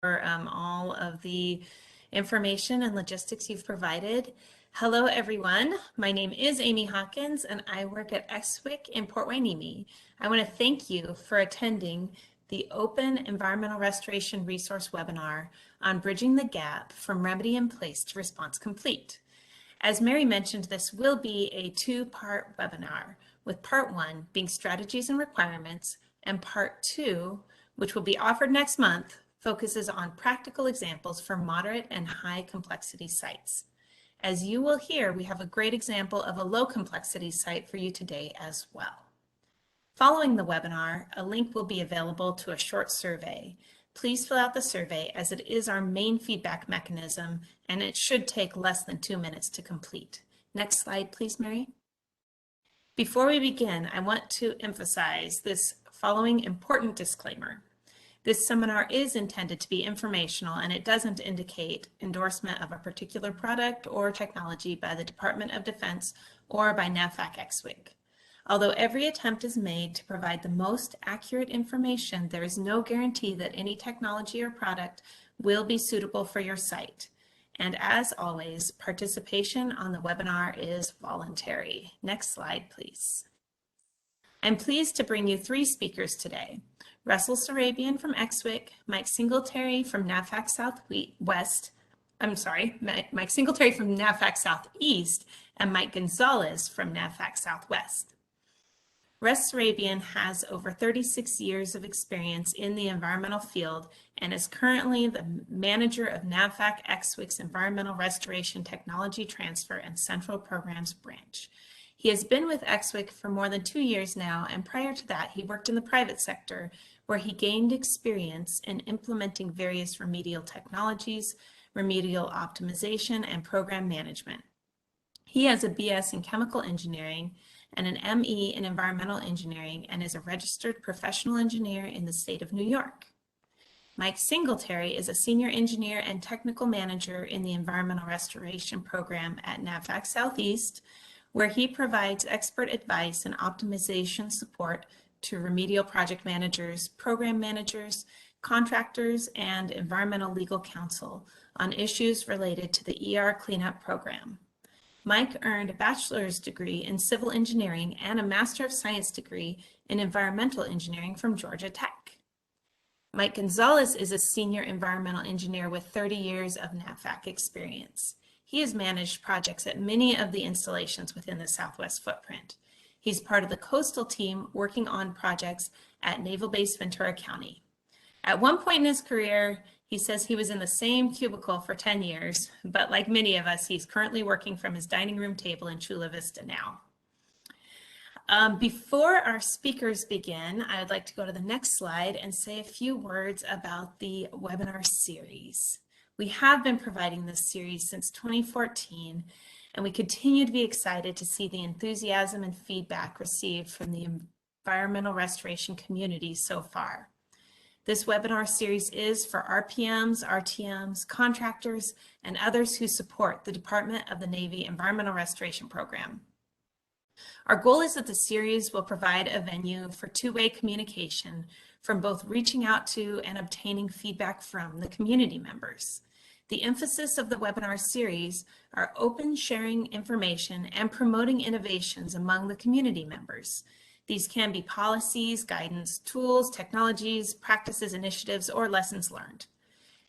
for all of the information and logistics you've provided. Hello, everyone. My name is Amy Hawkins, and I work at EXWIC in Port Hueneme. I want to thank you for attending the Open Environmental Restoration Resource webinar on Bridging the Gap from Remedy in Place to Response Complete. As Mary mentioned, this will be a two-part webinar, with part one being strategies and requirements, and part two, which will be offered next month, focuses on practical examples for moderate and high complexity sites. As you will hear, we have a great example of a low complexity site for you today as well. Following the webinar, a link will be available to a short survey. Please fill out the survey as it is our main feedback mechanism and it should take less than 2 minutes to complete. Next slide, please, Mary. Before we begin, I want to emphasize this following important disclaimer. This seminar is intended to be informational and it doesn't indicate endorsement of a particular product or technology by the Department of Defense or by NAVFAC EXWIC. Although every attempt is made to provide the most accurate information, there is no guarantee that any technology or product will be suitable for your site. And as always, participation on the webinar is voluntary. Next slide, please. I'm pleased to bring you 3 speakers today. Russell Sarabian from EXWIC, Mike Singletary from NAVFAC Mike Singletary from NAVFAC Southeast, and Mike Gonzalez from NAVFAC Southwest. Russ Sarabian has over 36 years of experience in the environmental field and is currently the manager of NAVFAC EXWIC's Environmental Restoration Technology Transfer and Central Programs Branch. He has been with EXWIC for more than 2 years now, and prior to that, he worked in the private sector, where he gained experience in implementing various remedial technologies, remedial optimization, and program management. He has a BS in chemical engineering and an ME in environmental engineering and is a registered professional engineer in the state of New York. Mike Singletary is a senior engineer and technical manager in the Environmental Restoration Program at NAVFAC Southeast, where he provides expert advice and optimization support to remedial project managers, program managers, contractors, and environmental legal counsel on issues related to the ER cleanup program. Mike earned a bachelor's degree in civil engineering and a Master of Science degree in environmental engineering from Georgia Tech. Mike Gonzalez is a senior environmental engineer with 30 years of NAVFAC experience. He has managed projects at many of the installations within the Southwest footprint. He's part of the coastal team working on projects at Naval Base Ventura County. At one point in his career, he says he was in the same cubicle for 10 years, but like many of us, he's currently working from his dining room table in Chula Vista now. Before our speakers begin, I would like to go to the next slide and say a few words about the webinar series. We have been providing this series since 2014, and we continue to be excited to see the enthusiasm and feedback received from the environmental restoration community so far. This webinar series is for RPMs, RTMs, contractors, and others who support the Department of the Navy Environmental Restoration Program. Our goal is that the series will provide a venue for two-way communication from both reaching out to and obtaining feedback from the community members. The emphasis of the webinar series are open sharing information and promoting innovations among the community members. These can be policies, guidance, tools, technologies, practices, initiatives, or lessons learned.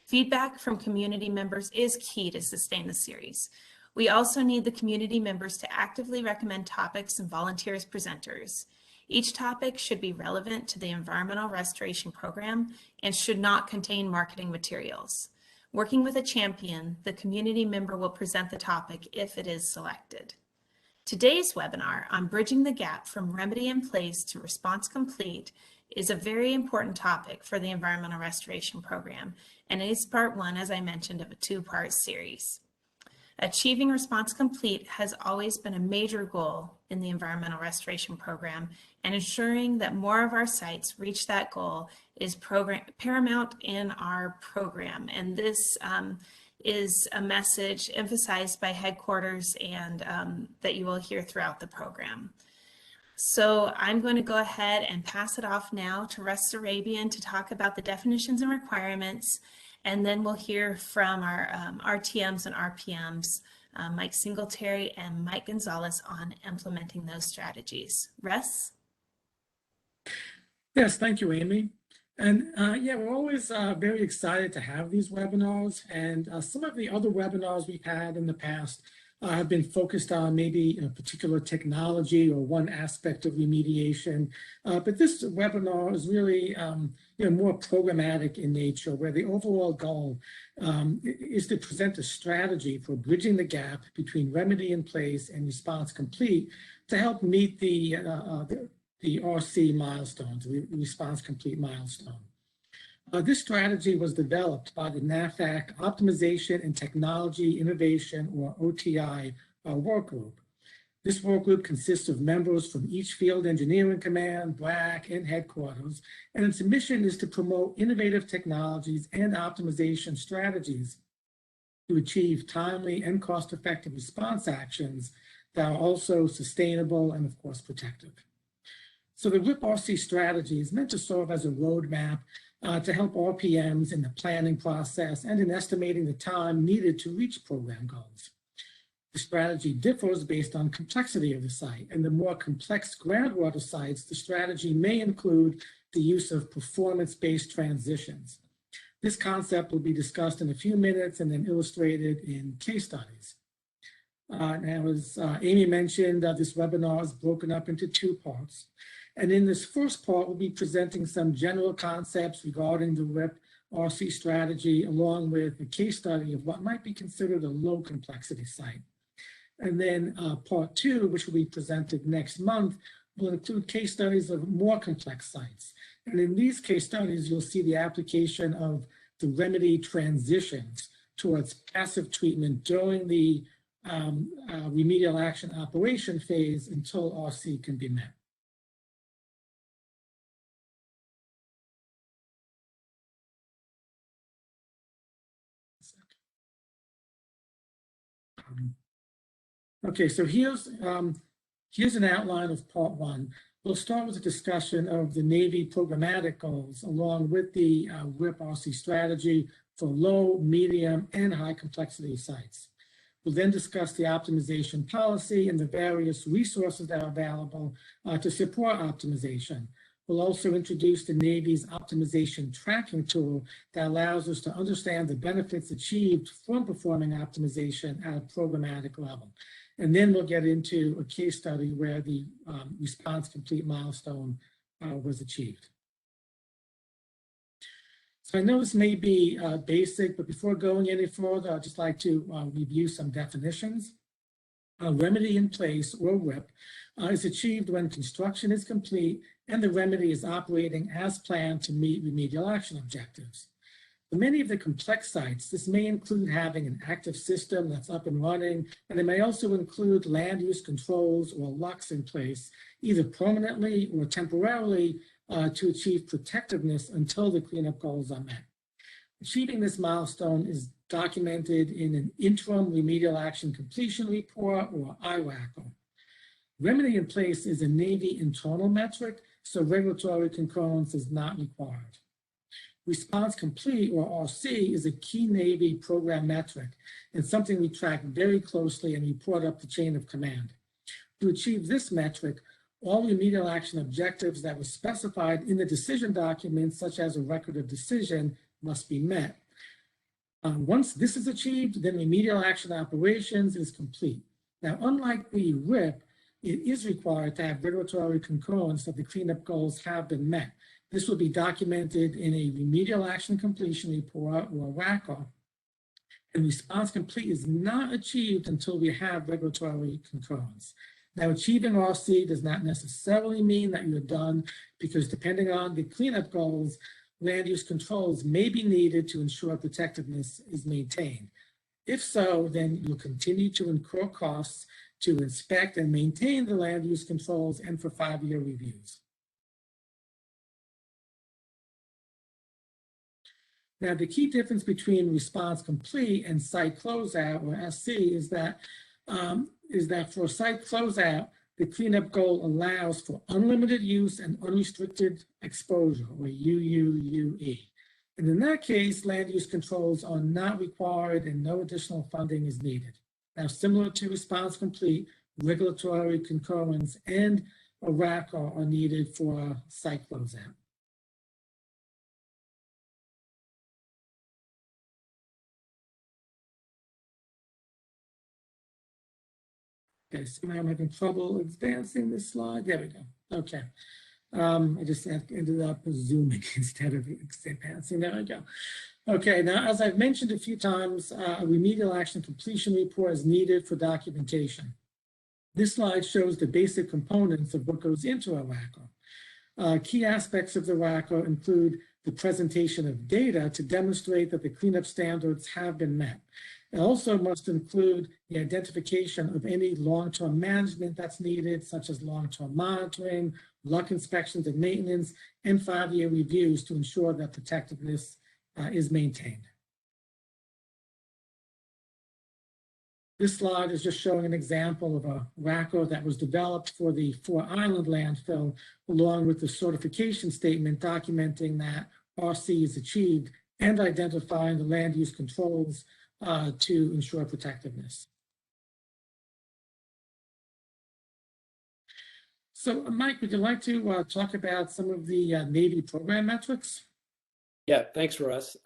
Feedback from community members is key to sustain the series. We also need the community members to actively recommend topics and volunteer as presenters. Each topic should be relevant to the Environmental Restoration Program and should not contain marketing materials. Working with a champion, the community member will present the topic if it is selected. Today's webinar on Bridging the Gap from Remedy in Place to Response Complete is a very important topic for the Environmental Restoration Program, and it is part one, as I mentioned, of a two-part series. Achieving Response Complete has always been a major goal in the Environmental Restoration Program, and ensuring that more of our sites reach that goal is paramount in our program. And this is a message emphasized by headquarters and that you will hear throughout the program. So I'm going to go ahead and pass it off now to Russ Sarabian to talk about the definitions and requirements, And then we'll hear from our RTMs and RPMs, Mike Singletary and Mike Gonzalez, on implementing those strategies. Russ? Yes, thank you, Amy. And yeah, we're always very excited to have these webinars. And some of the other webinars we've had in the past have been focused on maybe a particular technology or one aspect of remediation. But this webinar is really more programmatic in nature, where the overall goal is to present a strategy for bridging the gap between remedy in place and response complete to help meet the RC milestones, the response complete milestone. This strategy was developed by the NAVFAC Optimization and Technology Innovation, or OTI, work group. This work group consists of members from each field engineering command, BRAC, and headquarters, and its mission is to promote innovative technologies and optimization strategies to achieve timely and cost-effective response actions that are also sustainable and, of course, protective. So the WIP-RC strategy is meant to serve as a roadmap to help RPMs in the planning process and in estimating the time needed to reach program goals. The strategy differs based on complexity of the site, and the more complex groundwater sites, the strategy may include the use of performance-based transitions. This concept will be discussed in a few minutes and then illustrated in case studies. Now, as Amy mentioned, this webinar is broken up into two parts. And in this first part, we'll be presenting some general concepts regarding the WIP-RC strategy, along with a case study of what might be considered a low complexity site. And then part two, which will be presented next month, will include case studies of more complex sites. And in these case studies, you'll see the application of the remedy transitions towards passive treatment during the remedial action operation phase until RC can be met. Okay, so here's an outline of part one. We'll start with a discussion of the Navy programmatic goals along with the WIP-RC strategy for low, medium, and high complexity sites. We'll then discuss the optimization policy and the various resources that are available to support optimization. We'll also introduce the Navy's optimization tracking tool that allows us to understand the benefits achieved from performing optimization at a programmatic level. And then we'll get into a case study where the response complete milestone was achieved. So I know this may be basic, but before going any further, I'd just like to review some definitions. A remedy in place, or WIP, is achieved when construction is complete and the remedy is operating as planned to meet remedial action objectives. For many of the complex sites, this may include having an active system that's up and running, and it may also include land use controls or LUCs in place, either permanently or temporarily, to achieve protectiveness until the cleanup goals are met. Achieving this milestone is documented in an interim remedial action completion report, or IRACO. Remedy in place is a Navy internal metric, so regulatory concurrence is not required. Response complete, or RC, is a key Navy program metric and something we track very closely and report up the chain of command. To achieve this metric, all remedial action objectives that were specified in the decision document, such as a record of decision, must be met. Once this is achieved, then remedial action operations is complete. Now, unlike the WIP, it is required to have regulatory concurrence that the cleanup goals have been met. This will be documented in a remedial action completion report, or RACO, and response complete is not achieved until we have regulatory concurrence. Now, achieving RC does not necessarily mean that you're done, because depending on the cleanup goals, land use controls may be needed to ensure protectiveness is maintained. If so, then you'll continue to incur costs to inspect and maintain the land use controls and for 5-year reviews. Now, the key difference between response complete and site closeout, or SC, is that for site closeout, the cleanup goal allows for unlimited use and unrestricted exposure, or UUUE. And in that case, land use controls are not required and no additional funding is needed. Now, similar to response complete, regulatory concurrence and a RAC are needed for a site closeout. Okay, so now I'm having trouble advancing this slide. There we go. Okay. I just ended up zooming instead of advancing. There we go. Okay, now as I've mentioned a few times, a remedial action completion report is needed for documentation. This slide shows the basic components of what goes into a RACO. Key aspects of the RACO include the presentation of data to demonstrate that the cleanup standards have been met. It also must include the identification of any long-term management that's needed, such as long-term monitoring, luck inspections and maintenance, and 5-year reviews to ensure that protectiveness is maintained. This slide is just showing an example of a RACO that was developed for the Fort Island landfill, along with the certification statement documenting that RC is achieved and identifying the land use controls to ensure protectiveness. So, Mike, would you like to talk about some of the Navy program metrics? Yeah, thanks, Russ.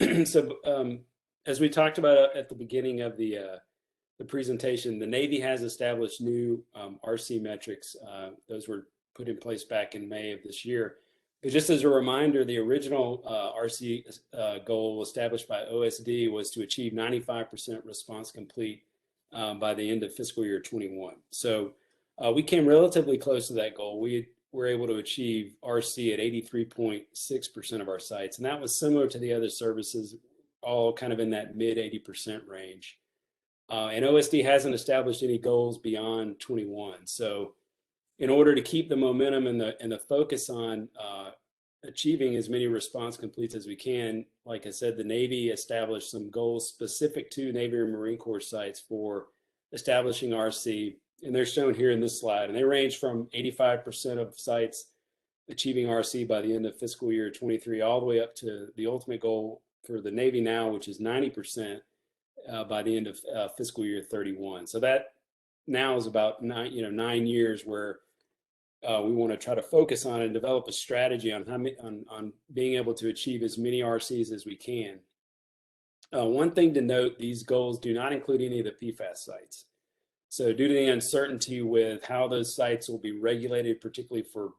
As we talked about at the beginning of the presentation, the Navy has established new RC metrics. Those were put in place back in May of this year. But just as a reminder, the original RC goal established by OSD was to achieve 95% response complete by the end of fiscal year 21. So we came relatively close to that goal. We were able to achieve RC at 83.6% of our sites. And that was similar to the other services, all kind of in that mid 80% range. And OSD hasn't established any goals beyond 21. So in order to keep the momentum and the focus on achieving as many response completes as we can, like I said, the Navy established some goals specific to Navy and Marine Corps sites for establishing RC, and they're shown here in this slide. And they range from 85% of sites achieving RC by the end of fiscal year 23, all the way up to the ultimate goal for the Navy now, which is 90% by the end of fiscal year 31. So that now is about 9 years where we want to try to focus on and develop a strategy on on being able to achieve as many RCs as we can. One thing to note, these goals do not include any of the PFAS sites. So due to the uncertainty with how those sites will be regulated, particularly for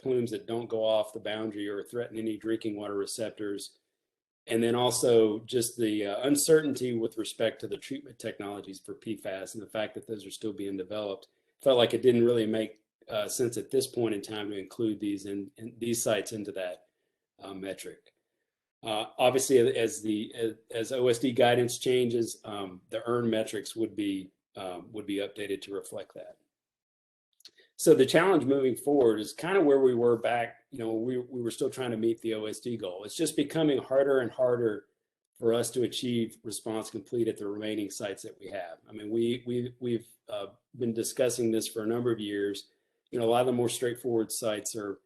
plumes that don't go off the boundary or threaten any drinking water receptors, and then also just the uncertainty with respect to the treatment technologies for PFAS and the fact that those are still being developed, felt like it didn't really make sense at this point in time to include these these sites into that metric. Obviously, as OSD guidance changes, the earn metrics would be updated to reflect that. So the challenge moving forward is kind of where we were back. We were still trying to meet the OSD goal. It's just becoming harder and harder for us to achieve response complete at the remaining sites that we have. I mean, we've been discussing this for a number of years. A lot of the more straightforward sites have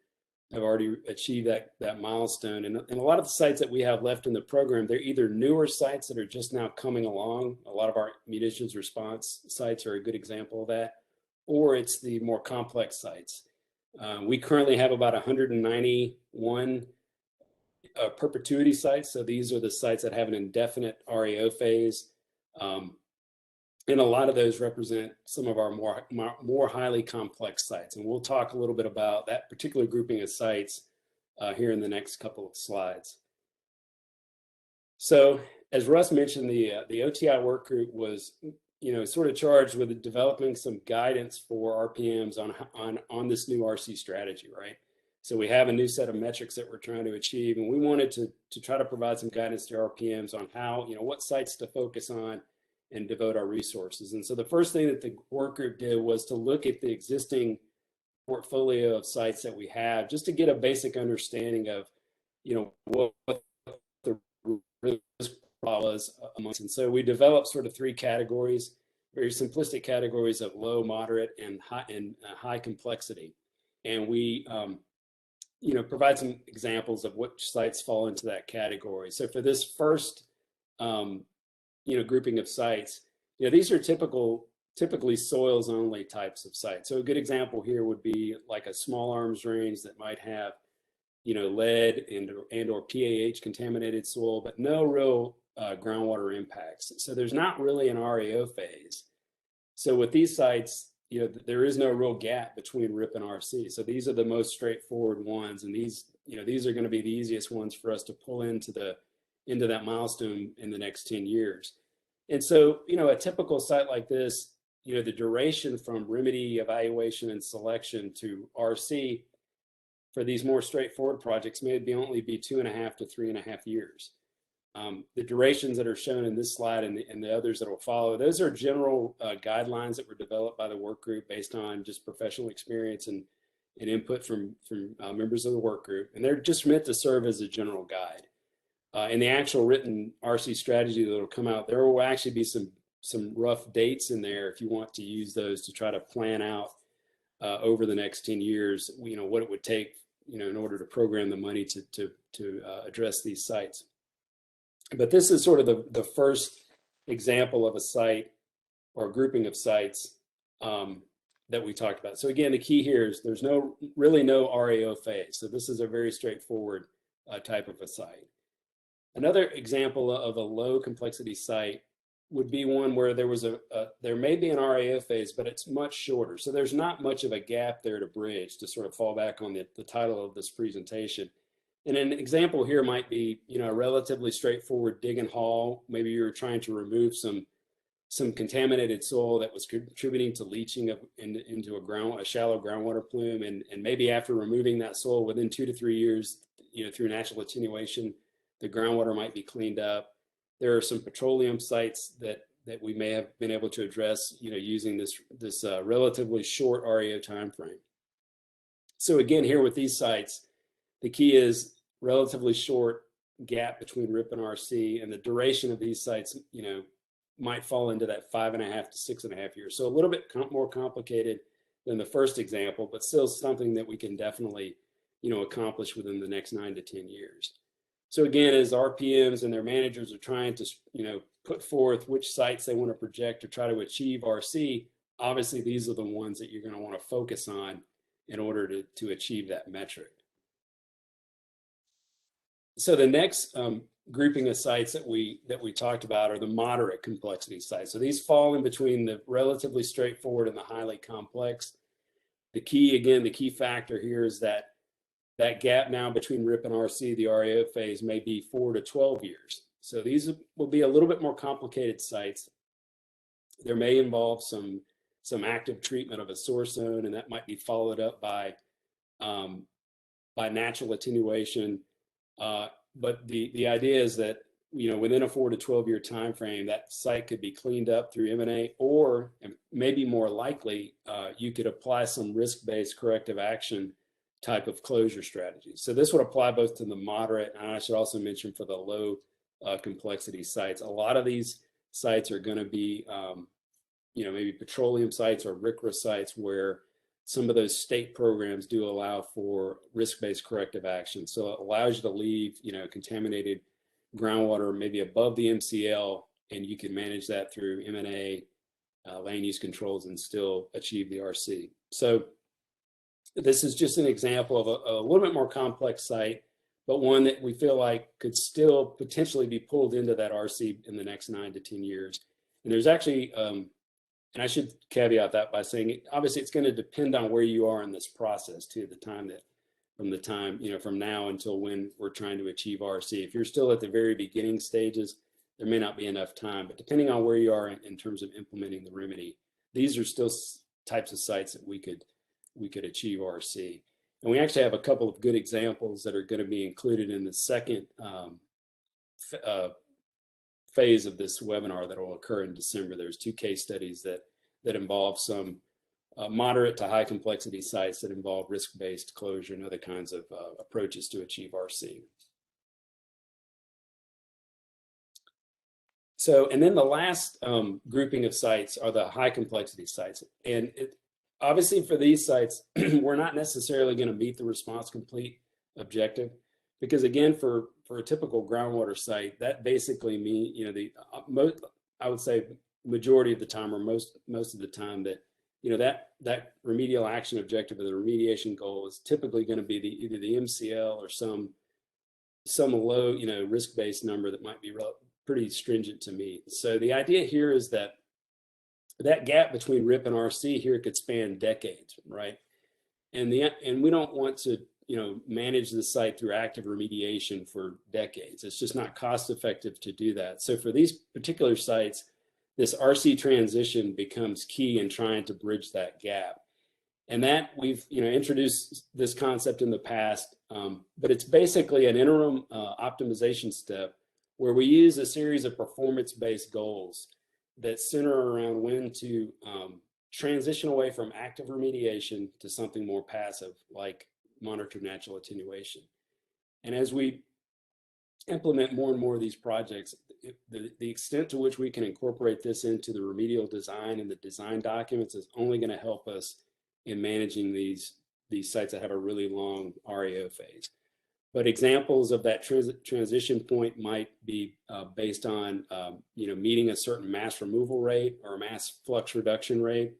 already achieved that milestone. And a lot of the sites that we have left in the program, they're either newer sites that are just now coming along. A lot of our munitions response sites are a good example of that, or it's the more complex sites. We currently have about 191 perpetuity sites. So these are the sites that have an indefinite RAO phase. And a lot of those represent some of our more highly complex sites. And we'll talk a little bit about that particular grouping of sites here in the next couple of slides. So as Russ mentioned, the OTI work group was sort of charged with developing some guidance for RPMs on this new RC strategy, right? So we have a new set of metrics that we're trying to achieve, and we wanted to try to provide some guidance to RPMs on how, what sites to focus on and devote our resources. And so the first thing that the work group did was to look at the existing portfolio of sites that we have, just to get a basic understanding of, what the risk was amongst. And so we developed sort of 3 categories, very simplistic categories of low, moderate, and high complexity. And we provide some examples of which sites fall into that category. So for this first, grouping of sites, these are typically soils only types of sites. So a good example here would be like a small arms range that might have, lead and or PAH contaminated soil, but no real groundwater impacts. So there's not really an RAO phase. So with these sites, there is no real gap between RIP and RC. So these are the most straightforward ones, and these are going to be the easiest ones for us to pull into that milestone in the next 10 years. And so, a typical site like this, the duration from remedy evaluation and selection to RC for these more straightforward projects may only be 2.5 to 3.5 years. The durations that are shown in this slide and the others that will follow, those are general guidelines that were developed by the work group based on just professional experience and input from members of the work group. And they're just meant to serve as a general guide. In the actual written RC strategy that will come out, there will actually be some rough dates in there if you want to use those to try to plan out over the next 10 years, what it would take, in order to program the money to address these sites. But this is sort of the first example of a site or a grouping of sites that we talked about. So again, the key here is there's really no RAO phase. So this is a very straightforward type of a site. Another example of a low complexity site would be one where there may be an RAO phase, but it's much shorter. So there's not much of a gap there to bridge, to sort of fall back on the title of this presentation. And an example here might be, a relatively straightforward dig and haul. Maybe you're trying to remove some contaminated soil that was contributing to leaching into a shallow groundwater plume. And maybe after removing that soil within 2 to 3 years, through natural attenuation, the groundwater might be cleaned up. There are some petroleum sites that we may have been able to address, using this relatively short RAO timeframe. So again, here with these sites, the key is relatively short gap between RIP and RC, and the duration of these sites, might fall into that 5.5 to 6.5 years. So a little bit more complicated than the first example, but still something that we can definitely, accomplish within the next 9 to 10 years. So again, as RPMs and their managers are trying to, put forth which sites they want to project or try to achieve RC, obviously these are the ones that you're going to want to focus on in order to achieve that metric. So the next grouping of sites that we talked about are the moderate complexity sites. So these fall in between the relatively straightforward and the highly complex. The key factor here is that gap now between RIP and RC, the RAO phase, may be 4 to 12 years. So these will be a little bit more complicated sites. There may involve some active treatment of a source zone, and that might be followed up by natural attenuation. But the idea is that, within a 4 to 12 year time frame, that site could be cleaned up through M&A, or, and maybe more likely, you could apply some risk-based corrective action type of closure strategy. So this would apply both to the moderate, and I should also mention for the low complexity sites. A lot of these sites are going to be, maybe petroleum sites or RCRA sites where some of those state programs do allow for risk-based corrective action. So it allows you to leave, contaminated groundwater maybe above the MCL, and you can manage that through M&A, land use controls, and still achieve the RC. So this is just an example of a little bit more complex site, but one that we feel like could still potentially be pulled into that RC in the next 9 to 10 years. And there's actually, and I should caveat that by saying, obviously it's going to depend on where you are in this process too, from now until when we're trying to achieve RC. If you're still at the very beginning stages, there may not be enough time, but depending on where you are in terms of implementing the remedy, these are still types of sites that we could achieve RC. And we actually have a couple of good examples that are going to be included in the second phase of this webinar that will occur in December. There's 2 case studies that involve some moderate to high complexity sites that involve risk-based closure and other kinds of approaches to achieve RC. So, and then the last grouping of sites are the high complexity sites. And obviously for these sites, we're not necessarily going to meet the response complete objective. Because again, for a typical groundwater site, that basically means, you know, the most, I would say majority of the time, or most of the time, that, you know, that remedial action objective or the remediation goal is typically going to be either the MCL or some low, you know, risk-based number that might be pretty stringent to meet. So the idea here is that gap between RIP and RC here could span decades, right? And we don't want to, you know, manage the site through active remediation for decades. It's just not cost effective to do that. So for these particular sites, this RC transition becomes key in trying to bridge that gap. And that we've, you know, introduced this concept in the past, but it's basically an interim optimization step where we use a series of performance-based goals that center around when to transition away from active remediation to something more passive, like monitored natural attenuation. And as we implement more and more of these projects, the extent to which we can incorporate this into the remedial design and the design documents is only going to help us in managing these sites that have a really long REO phase. But examples of that transition point might be based on you know, meeting a certain mass removal rate or mass flux reduction rate.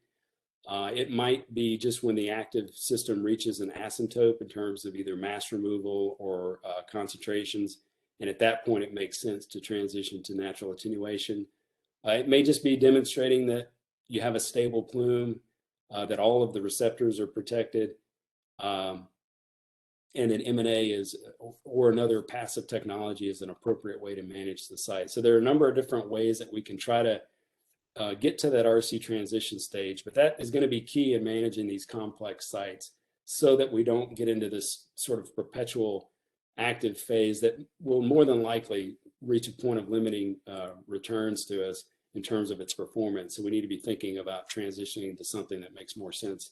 It might be just when the active system reaches an asymptote in terms of either mass removal or concentrations. And at that point, it makes sense to transition to natural attenuation. It may just be demonstrating that you have a stable plume, that all of the receptors are protected, and an M&A is, or another passive technology is an appropriate way to manage the site. So there are a number of different ways that we can try to get to that RC transition stage, but that is going to be key in managing these complex sites so that we don't get into this sort of perpetual active phase that will more than likely reach a point of limiting returns to us in terms of its performance. So we need to be thinking about transitioning to something that makes more sense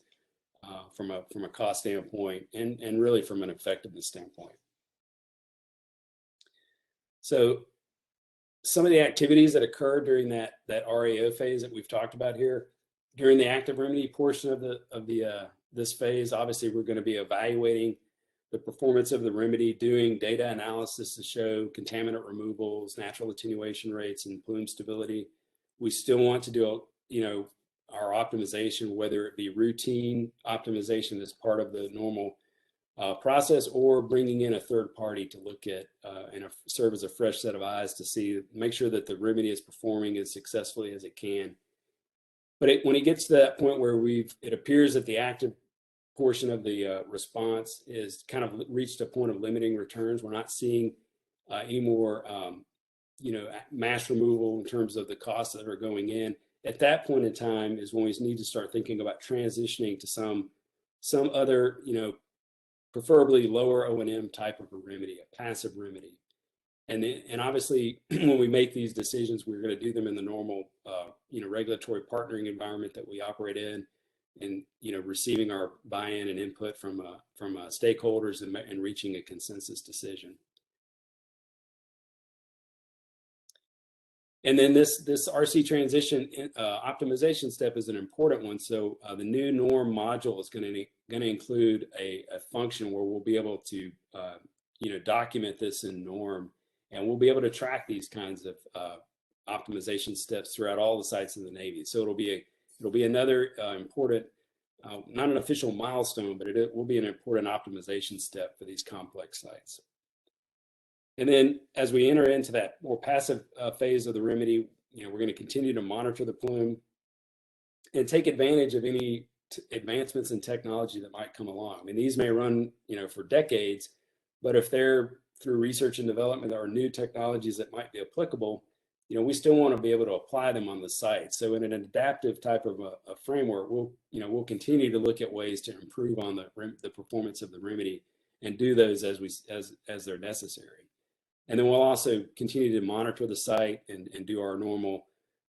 from a cost standpoint and really from an effectiveness standpoint. So some of the activities that occur during that REO phase that we've talked about here, during the active remedy portion of this phase, obviously we're going to be evaluating the performance of the remedy, doing data analysis to show contaminant removals, natural attenuation rates, and plume stability. We still want to do, you know, our optimization, whether it be routine optimization as part of the normal process, or bringing in a third party to look at and serve as a fresh set of eyes to make sure that the remedy is performing as successfully as it can. But when it gets to that point where it appears that the active portion of the response is kind of reached a point of limiting returns, we're not seeing any more you know, mass removal in terms of the costs that are going in. At that point in time is when we need to start thinking about transitioning to some other, you know, preferably lower O&M type of a remedy, a passive remedy. And obviously, when we make these decisions, we're going to do them in the normal, you know, regulatory partnering environment that we operate in, and, you know, receiving our buy-in and input from stakeholders and reaching a consensus decision. And then this RC transition optimization step is an important one. So the new norm module is going to include a function where we'll be able to you know, document this in norm, and we'll be able to track these kinds of optimization steps throughout all the sites in the Navy. So it'll be another important, not an official milestone, but it will be an important optimization step for these complex sites. And then as we enter into that more passive phase of the remedy, you know, we're going to continue to monitor the plume and take advantage of any advancements in technology that might come along. I mean, these may run, you know, for decades, but if they're through research and development or new technologies that might be applicable, you know, we still want to be able to apply them on the site. So in an adaptive type of a framework, we'll continue to look at ways to improve on the performance of the remedy and do those as they're necessary. And then we'll also continue to monitor the site and do our normal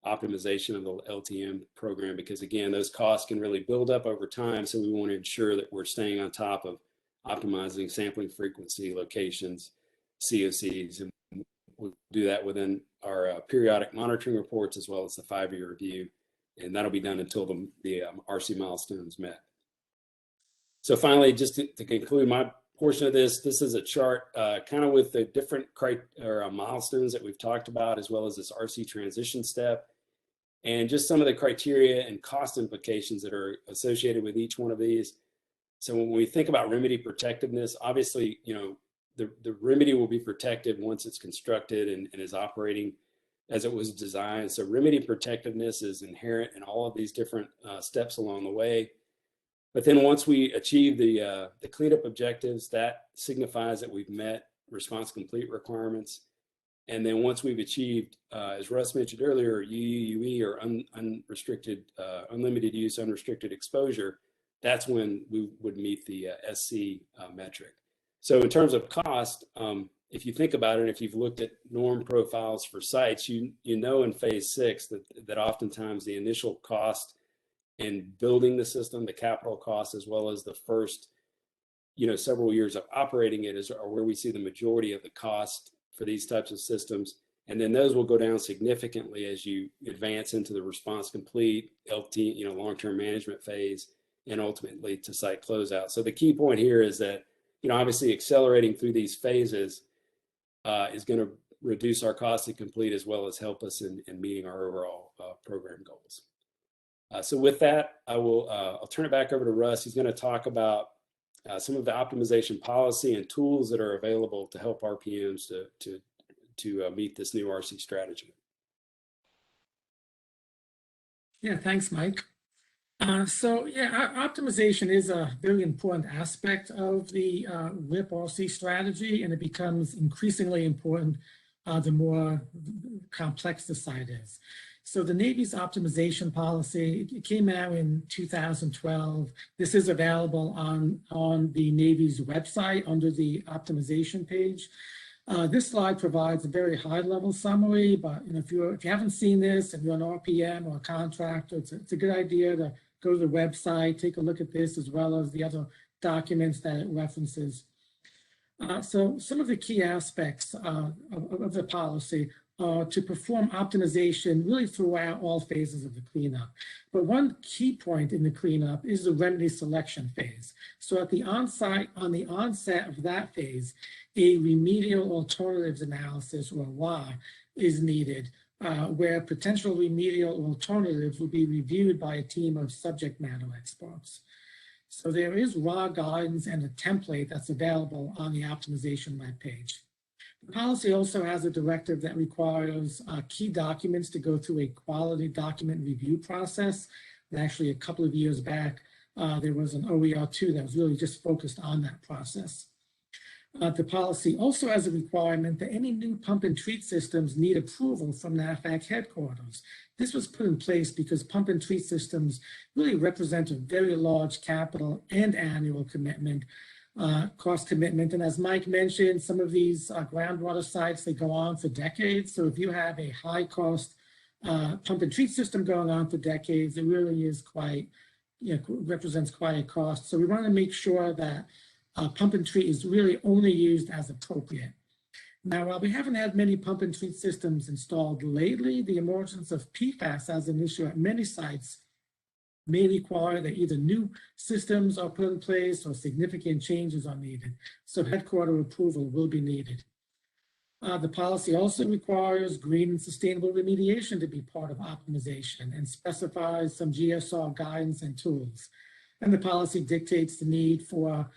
optimization of the LTM program, because again, those costs can really build up over time. So we want to ensure that we're staying on top of optimizing sampling frequency, locations, COCs, and we'll do that within our periodic monitoring reports as well as the 5-year review. And that'll be done until the RC milestones met. So finally, just to conclude my portion of this. This is a chart kind of with the different milestones that we've talked about, as well as this RC transition step, and just some of the criteria and cost implications that are associated with each one of these. So when we think about remedy protectiveness, obviously, the remedy will be protected once it's constructed and is operating as it was designed. So remedy protectiveness is inherent in all of these different steps along the way. But then once we achieve the cleanup objectives, that signifies that we've met response complete requirements. And then once we've achieved, as Russ mentioned earlier, UUUE or unrestricted, unlimited use, unrestricted exposure, that's when we would meet the SC metric. So in terms of cost, if you think about it, if you've looked at norm profiles for sites, you know in phase 6 that oftentimes the initial cost in building the system, the capital cost, as well as the first several years of operating it are where we see the majority of the cost for these types of systems. And then those will go down significantly as you advance into the response complete, LT, long-term management phase, and ultimately to site closeout. So the key point here is that, obviously accelerating through these phases is going to reduce our cost to complete, as well as help us in meeting our overall program goals. So with that, I'll turn it back over to Russ. He's going to talk about some of the optimization policy and tools that are available to help RPMs to meet this new RC strategy. Yeah, thanks, Mike. Optimization is a very important aspect of the WIP RC strategy, and it becomes increasingly important the more complex the site is. So the Navy's optimization policy, it came out in 2012. This is available on the Navy's website under the optimization page. This slide provides a very high-level summary, but if you haven't seen this and you're an RPM or a contractor, it's a good idea to go to the website, take a look at this, as well as the other documents that it references. So some of the key aspects of the policy are to perform optimization really throughout all phases of the cleanup. But one key point in the cleanup is the remedy selection phase. So at the onset of that phase, a remedial alternatives analysis, or WA, is needed, where potential remedial alternatives will be reviewed by a team of subject matter experts. So there is raw guidance and a template that's available on the optimization webpage. The policy also has a directive that requires key documents to go through a quality document review process. And actually, a couple of years back, there was an OER2 that was really just focused on that process. The policy also has a requirement that any new pump and treat systems need approval from NAVFAC headquarters. This was put in place because pump and treat systems really represent a very large capital and annual commitment, cost commitment. And as Mike mentioned, some of these groundwater sites, they go on for decades. So if you have a high cost pump and treat system going on for decades, it really is quite, represents quite a cost. So we want to make sure that pump and treat is really only used as appropriate. Now, while we haven't had many pump and treat systems installed lately, the emergence of PFAS as an issue at many sites may require that either new systems are put in place or significant changes are needed. So headquarter approval will be needed. The policy also requires green and sustainable remediation to be part of optimization and specifies some GSR guidance and tools. And the policy dictates the need for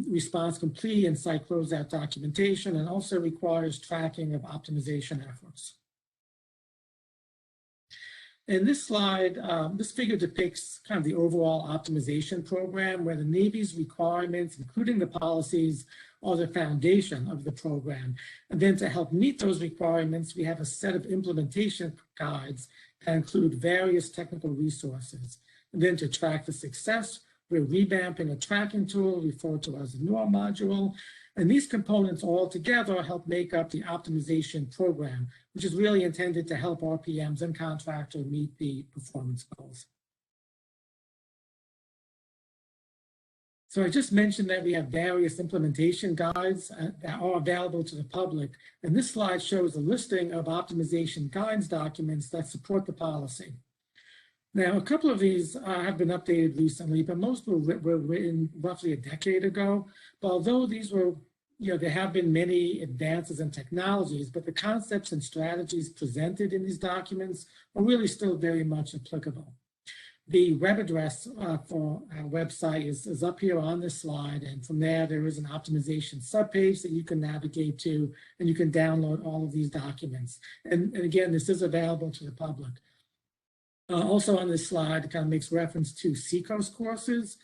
response complete and site closeout documentation, and also requires tracking of optimization efforts. In this slide, this figure depicts kind of the overall optimization program, where the Navy's requirements, including the policies, are the foundation of the program. And then to help meet those requirements, we have a set of implementation guides that include various technical resources. And then to track the success, we're revamping a tracking tool referred to as the NOR module. And these components all together help make up the optimization program, which is really intended to help RPMs and contractors meet the performance goals. So I just mentioned that we have various implementation guides that are available to the public. And this slide shows a listing of optimization guidance documents that support the policy. Now, a couple of these have been updated recently, but most were written roughly a decade ago. But although these were, there have been many advances in technologies, but the concepts and strategies presented in these documents are really still very much applicable. The web address for our website is up here on this slide, and from there is an optimization subpage that you can navigate to, and you can download all of these documents. And again, this is available to the public. Also on this slide, it kind of makes reference to Seacoast courses.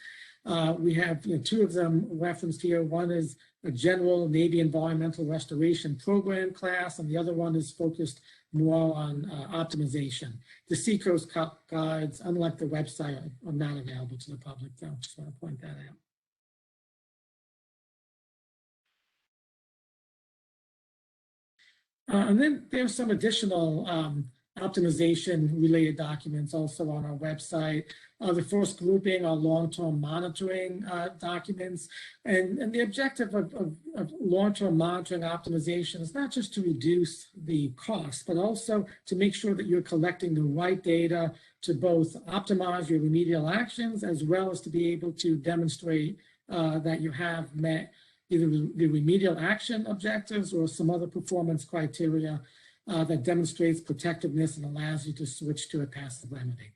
We have two of them referenced here. One is a general Navy environmental restoration program class, and the other one is focused more on optimization. The Seacoast guides, unlike the website, are not available to the public, though. Just want to point that out. And then there's some additional optimization related documents also on our website. The first grouping are long-term monitoring documents. And the objective of long-term monitoring optimization is not just to reduce the cost, but also to make sure that you're collecting the right data to both optimize your remedial actions, as well as to be able to demonstrate that you have met either the remedial action objectives or some other performance criteria that demonstrates protectiveness and allows you to switch to a passive remedy.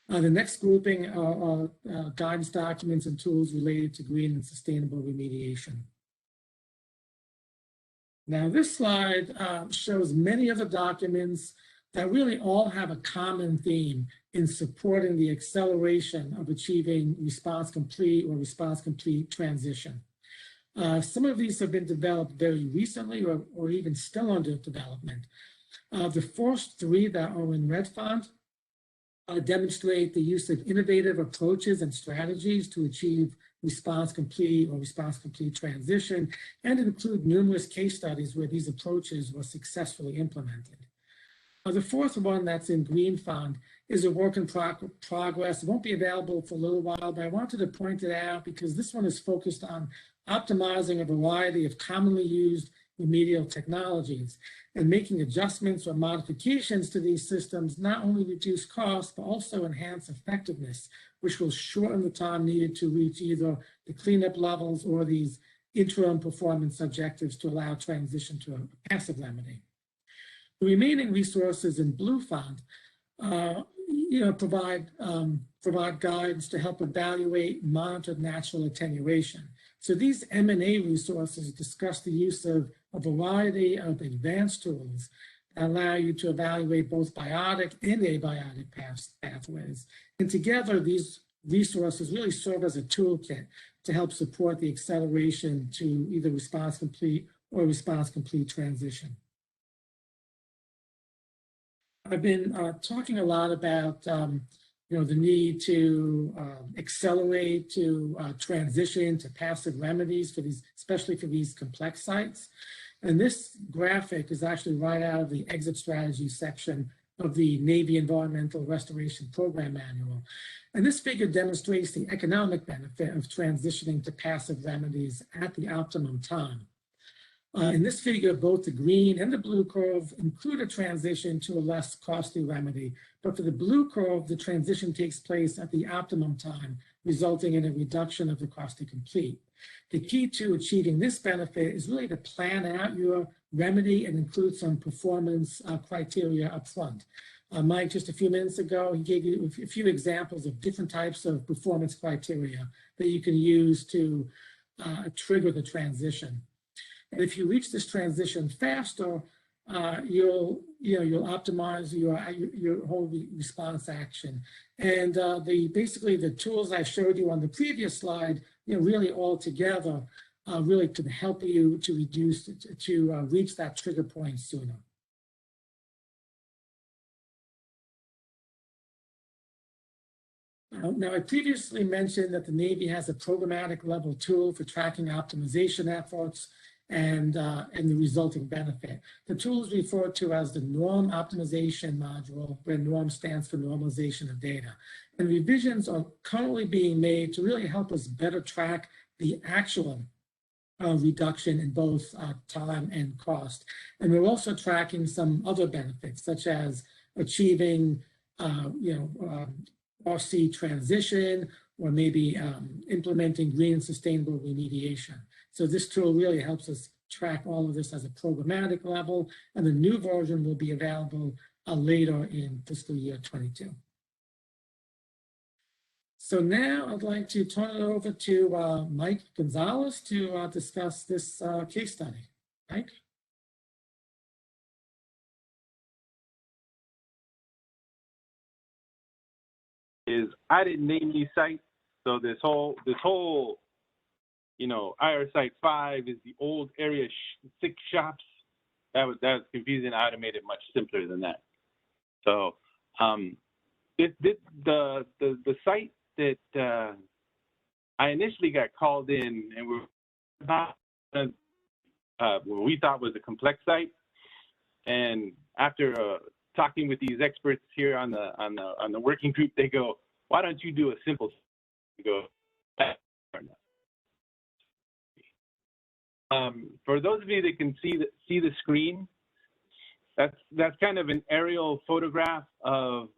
The next grouping are guidance documents and tools related to green and sustainable remediation. Now, this slide shows many of the documents that really all have a common theme in supporting the acceleration of achieving response complete or response complete transition. Some of these have been developed very recently or even still under development. The first three that are in red font demonstrate the use of innovative approaches and strategies to achieve response complete or response complete transition, and include numerous case studies where these approaches were successfully implemented. The fourth one that's in green font is a work in progress. It won't be available for a little while, but I wanted to point it out because this one is focused on optimizing a variety of commonly used remedial technologies and making adjustments or modifications to these systems not only reduce costs, but also enhance effectiveness, which will shorten the time needed to reach either the cleanup levels or these interim performance objectives to allow transition to a passive remedy. The remaining resources in blue font provide guidance to help evaluate and monitor natural attenuation. So these M&A resources discuss the use of a variety of advanced tools that allow you to evaluate both biotic and abiotic pathways. And together, these resources really serve as a toolkit to help support the acceleration to either response complete or response complete transition. I've been talking a lot about the need to accelerate to transition to passive remedies for these, especially for these complex sites. And this graphic is actually right out of the exit strategy section of the Navy Environmental Restoration Program Manual. And this figure demonstrates the economic benefit of transitioning to passive remedies at the optimum time. In this figure, both the green and the blue curve include a transition to a less costly remedy. But for the blue curve, the transition takes place at the optimum time, resulting in a reduction of the cost to complete. The key to achieving this benefit is really to plan out your remedy and include some performance criteria up front. Mike, just a few minutes ago, he gave you a few examples of different types of performance criteria that you can use to trigger the transition. And if you reach this transition faster, you'll optimize your whole response action. And basically the tools I showed you on the previous slide, really all together, really can help you to reach that trigger point sooner. Now, I previously mentioned that the Navy has a programmatic level tool for tracking optimization efforts and the resulting benefit. The tool is referred to as the norm optimization module, where norm stands for normalization of data. And revisions are currently being made to really help us better track the actual reduction in both time and cost. And we're also tracking some other benefits, such as achieving RC transition, or maybe implementing green and sustainable remediation. So this tool really helps us track all of this as a programmatic level, and the new version will be available later in fiscal year 22. So now I'd like to turn it over to Mike Gonzalez to discuss this case study. Mike? I didn't name these sites, so this whole IR Site 5 is the old Area 6 shops. That was confusing. I would have made it much simpler than that. So the site that I initially got called in and we were about what we thought was a complex site, and after talking with these experts here on the working group, they go, "Why don't you do a simple?" I go, for those of you that can see the screen, that's kind of an aerial photograph of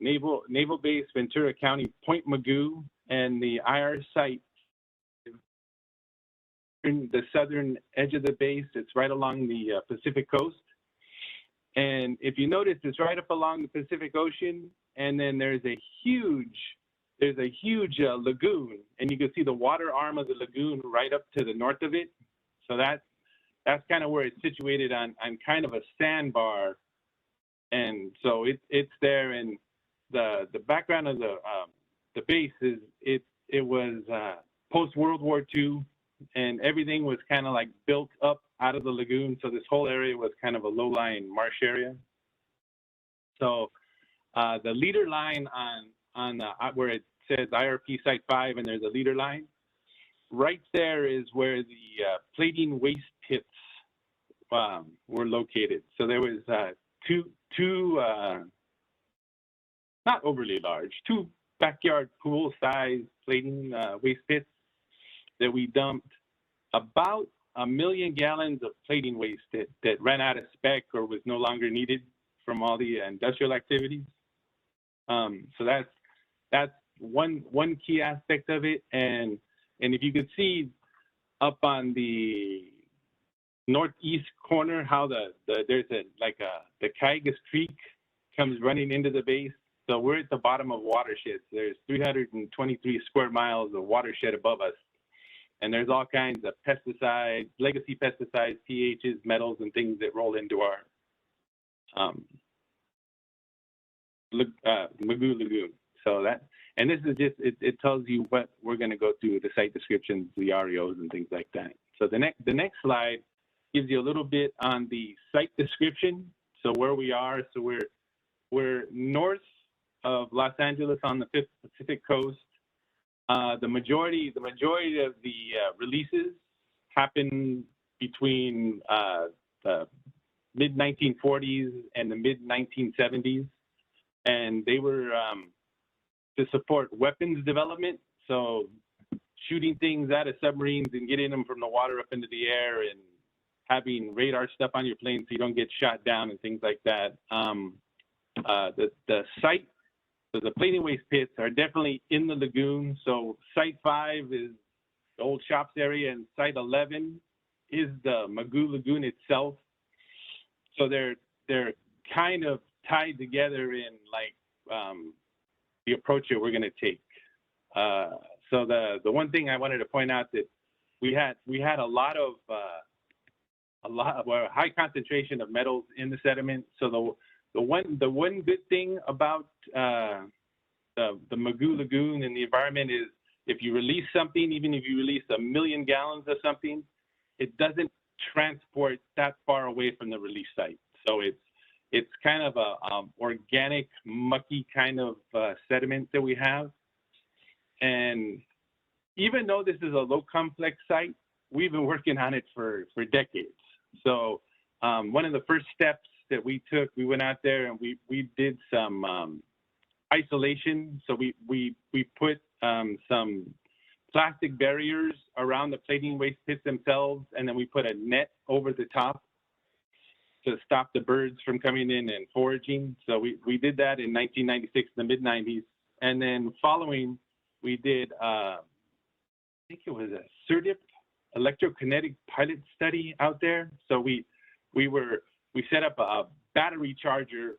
Naval Base, Ventura County, Point Magoo, and the IR site. In the southern edge of the base, it's right along the Pacific coast. And if you notice, it's right up along the Pacific Ocean, and then there's a huge lagoon, and you can see the water arm of the lagoon right up to the north of it. So that's kind of where it's situated on kind of a sandbar, and so it's there. And the background of the base is it was post World War II, and everything was kind of like built up out of the lagoon. So this whole area was kind of a low-lying marsh area. So the leader line on where it says IRP Site 5 and there's a leader line, right there is where the plating waste pits were located. So there was two not overly large, two backyard pool-sized plating waste pits that we dumped about 1 million gallons of plating waste that ran out of spec or was no longer needed from all the industrial activities. So that's one key aspect of it. And if you could see up on the northeast corner how there's the Cayugas Creek comes running into the base. So we're at the bottom of Watershed. There's 323 square miles of watershed above us. And there's all kinds of pesticides, legacy pesticides, pHs, metals, and things that roll into our Magoo Lagoon. So and this is just, it tells you what we're going to go through, the site descriptions, the REOs, and things like that. So the next slide gives you a little bit on the site description. So where we are, so we're north of Los Angeles on the Pacific coast. The majority of the releases happen between the mid-1940s and the mid-1970s, and they were to support weapons development, so shooting things out of submarines and getting them from the water up into the air and having radar stuff on your plane so you don't get shot down and things like that. The site, so the plating waste pits are definitely in the lagoon. So Site 5 is the old shops area, and Site 11 is the Magoo Lagoon itself. So they're kind of tied together in like the approach that we're going to take. So the one thing I wanted to point out that we had a lot of a high concentration of metals in the sediment. So the one good thing about the Magoo Lagoon and the environment is if you release something, even if you release 1 million gallons of something, it doesn't transport that far away from the release site. So it's kind of a organic, mucky kind of sediment that we have. And even though this is a low complex site, we've been working on it for decades. So one of the first steps that we took, we went out there and we did some isolation. So we put some plastic barriers around the plating waste pits themselves, and then we put a net over the top. to stop the birds from coming in and foraging. So we did that in 1996, the mid-90s. And then following, we did, I think it was a CERDIP electrokinetic pilot study out there. So we set up a battery charger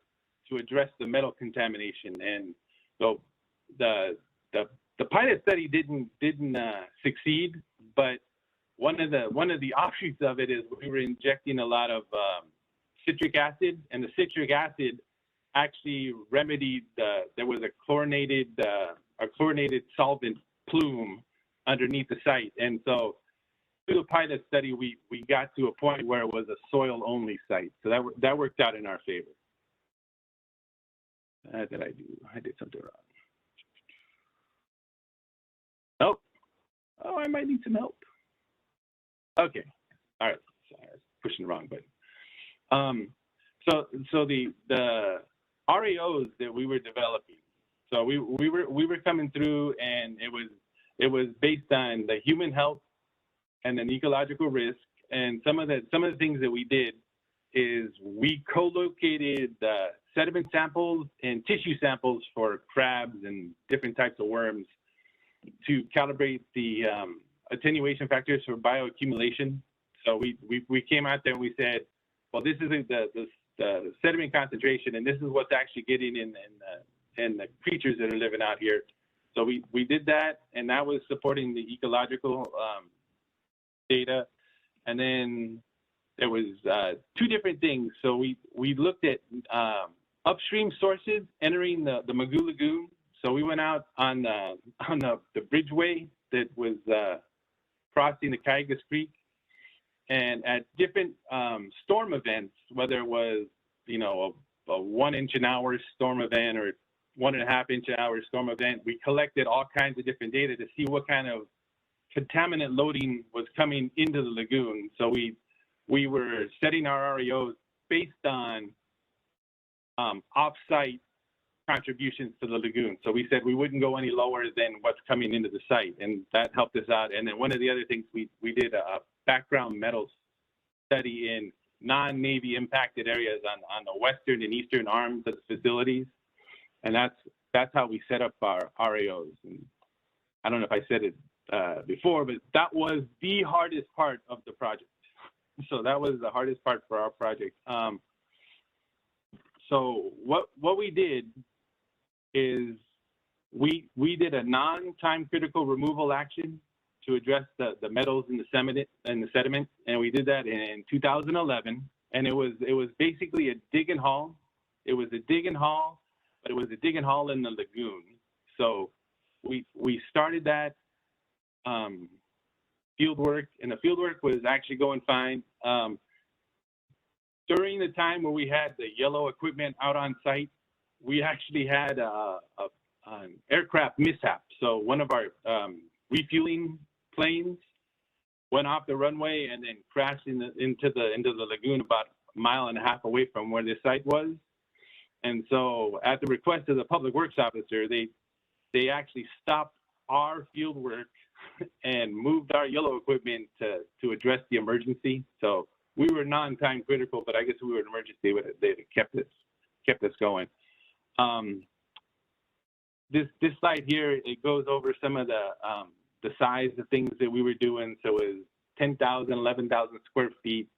to address the metal contamination. And so the pilot study didn't succeed, but one of the offshoots of it is we were injecting a lot of citric acid, and the citric acid actually remedied there was a chlorinated solvent plume underneath the site. And so through the pilot study, we got to a point where it was a soil only site. So that worked out in our favor. What did I do? I did something wrong. Oh, I might need some help. Okay, all right. Sorry, I was pushing the wrong button. So the RAOs that we were developing, so we were coming through, and it was based on the human health and then ecological risk. And some of the things that we did is we co-located sediment samples and tissue samples for crabs and different types of worms to calibrate the attenuation factors for bioaccumulation. So we came out there and we said, well, this is the sediment concentration, and this is what's actually getting in the creatures that are living out here. So we did that, and that was supporting the ecological data. And then there was two different things. So we looked at upstream sources entering the Magoo Lagoon. So we went out on the bridgeway that was crossing the Cayugas Creek, and at different storm events, whether it was a 1 inch an hour storm event or 1.5 inch an hour storm event, we collected all kinds of different data to see what kind of contaminant loading was coming into the lagoon. So we were setting our REOs based on off-site contributions to the lagoon. So we said we wouldn't go any lower than what's coming into the site, and that helped us out. And then one of the other things, we did a background metals study in non-Navy impacted areas on the western and eastern arms of the facilities. And that's how we set up our RAOs. And I don't know if I said it before, but that was the hardest part of the project. So that was the hardest part for our project. So what we did is we did a non-time critical removal action to address the metals in the sediment, and we did that in 2011. And it was basically a dig and haul. It was a dig and haul, but it was a dig and haul in the lagoon. So we started that field work, and the field work was actually going fine. During the time where we had the yellow equipment out on site, we actually had an aircraft mishap. So one of our refueling planes went off the runway and then crashed into the lagoon about 1.5 miles away from where this site was. And so at the request of the public works officer, they actually stopped our field work and moved our yellow equipment to address the emergency. So we were non-time critical, but I guess we were an emergency. They kept us going. This slide here, it goes over some of the size of things that we were doing. So it was 10,000, 11,000 square feet.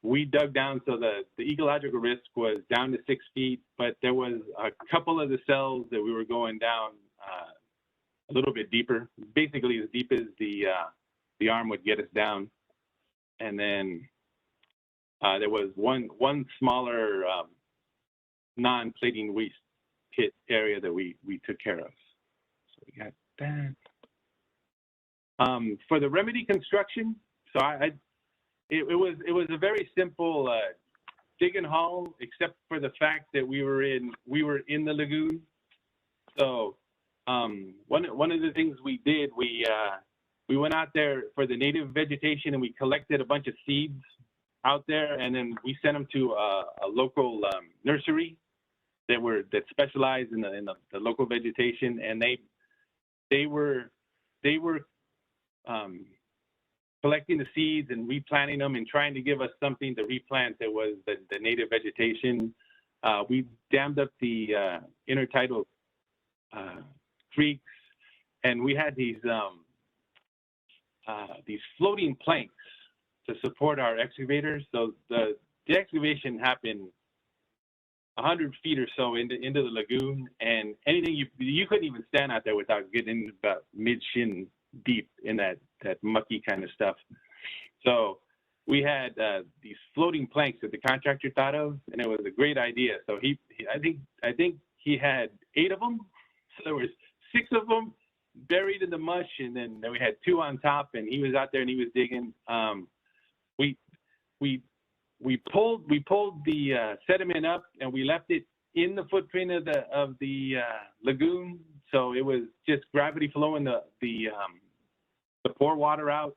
We dug down, so the ecological risk was down to 6 feet, but there was a couple of the cells that we were going down a little bit deeper, basically as deep as the arm would get us down. And then there was one smaller non-plating waste pit area that we took care of. So we got that. For the remedy construction, so it was a very simple dig and haul, except for the fact that we were in the lagoon. So one of the things we did, we went out there for the native vegetation and we collected a bunch of seeds out there, and then we sent them to a local nursery that specialized in the local vegetation, and they were collecting the seeds and replanting them and trying to give us something to replant that was the native vegetation. We dammed up the intertidal creeks, and we had these floating planks to support our excavators. So the excavation happened 100 feet or so into the lagoon, and anything you couldn't even stand out there without getting about mid-shin deep in that mucky kind of stuff. So we had these floating planks that the contractor thought of, and it was a great idea. So I think he had 8 of them. So there was 6 of them buried in the mush, and then we had 2 on top, and he was out there and he was digging. We pulled the sediment up, and we left it in the footprint of the lagoon. So it was just gravity flowing the pore water out.